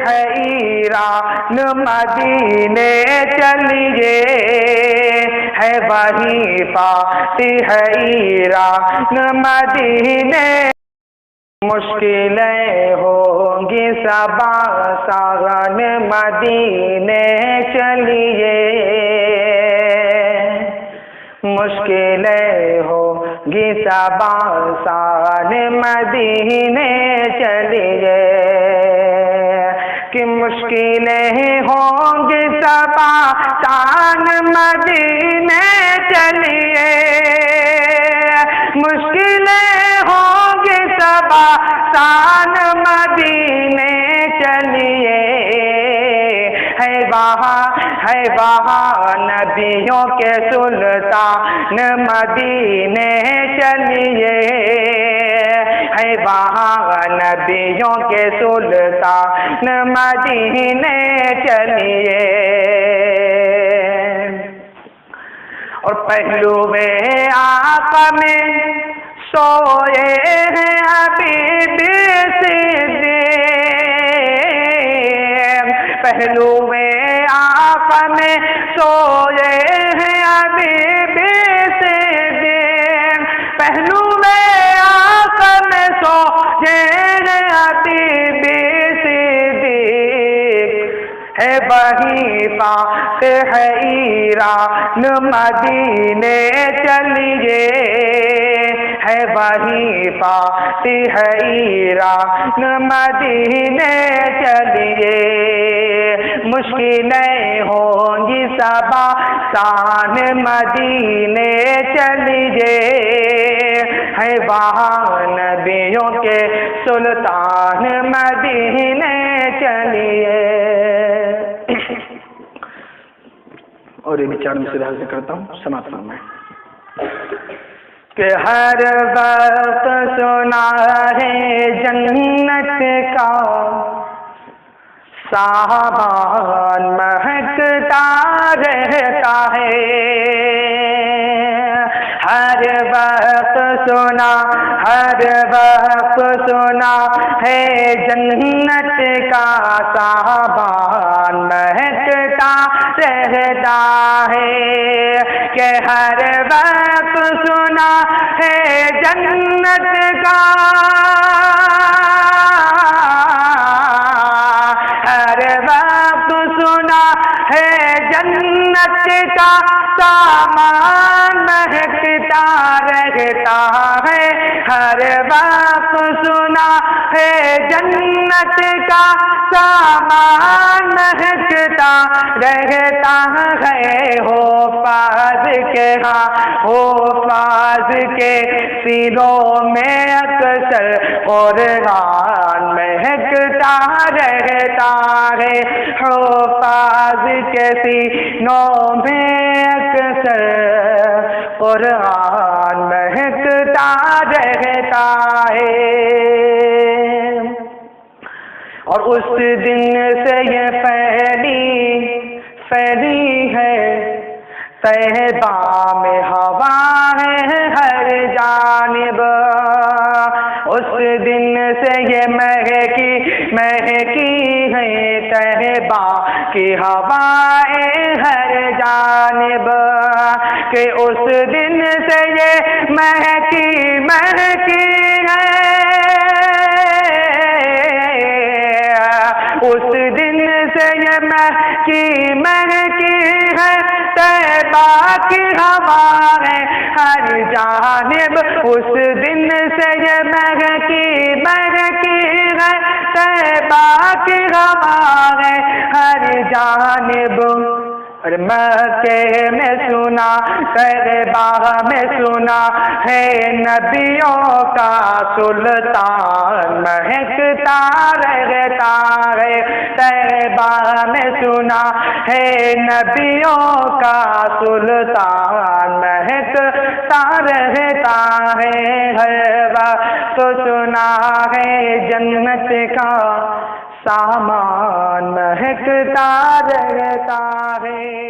ہے ایران مدینے چلیے، ہے وہی فاتح ہے ایران مدینے۔ مشکلیں ہوں گی صبا ساغن مدینے چلیے، مشکلیں ہوں گی صبا ساغن مدینے چلیے، کہ مشکلیں ہوں گی صبا ساغن مدینے چلیے، مشکلیں ہوں گی صبا ساغن مدینے چلیے، ہے وہاں نبیوں کے سلطان مدینے چلیے، ہے وہاں نبیوں کے سلطان مدینے چلیے۔ اور پہلوے آقا میں سوئے ہیں حبیب صدیق، پہلوے آقا میں سوئے ہیں حبیب صدیق، پہلوے آقا میں سوئے ہیں حبیب صدیق، ہے وہی فاتح ہے ایران مدینے چلیے، ہے وہی فاتح ہے ایران مدینے چلیے، مشکلیں ہوں گی صبا ساغن مدینے چلیے، ہے وہاں نبیوں کے سلطان مدینے چلیے۔ اور یہ بھی چار مصرع حاضر کرتا ہوں، سماعت فرمائیں۔ کہ ہر وقت سنا ہے جنت کا سامان مہکتا رہتا ہے، ہر وقت سنا، ہر وقت سنا ہے جنت کا سامان مہکتا رہتا ہے، کہ ہر وقت سنا ہے جنت کا، ہر وقت سنا ہے جنت کا سامان مہکتا رہتا ہے، ہر وقت سنا ہے جنت کا سامان مہکتا رہتا ہے، حفاظ کے حفاظ کے سینوں میں اکثر قرآن مہکتا رہتا ہے، حفاظ کے سینوں میں اکثر قرآن مہکتا رہتا ہے۔ اور اس دن سے یہ پھیلی ہے طیبہ میں ہوا ہے ہر جانب، اس دن سے یہ مہکی ہے طیبہ کی ہوائیں ہر جانب، کہ اس دن سے یہ مہکی ہے، اس دن سے یہ مہکی ہے طیبہ کی ہوائیں ہر جانب، اس دن سے یہ مہکی ہے طیبہ کی ہوائیں ہر جانب۔ اور مکے میں سنا، طیبہ میں سنا ہے نبیوں کا سلطان مہکتا رہتا ہے، طیبہ میں سنا ہے نبیوں کا سلطان مہکتا رہتا ہے، ہر وقت سنا ہے جنت کا سامان مہکتا رہتا ہے۔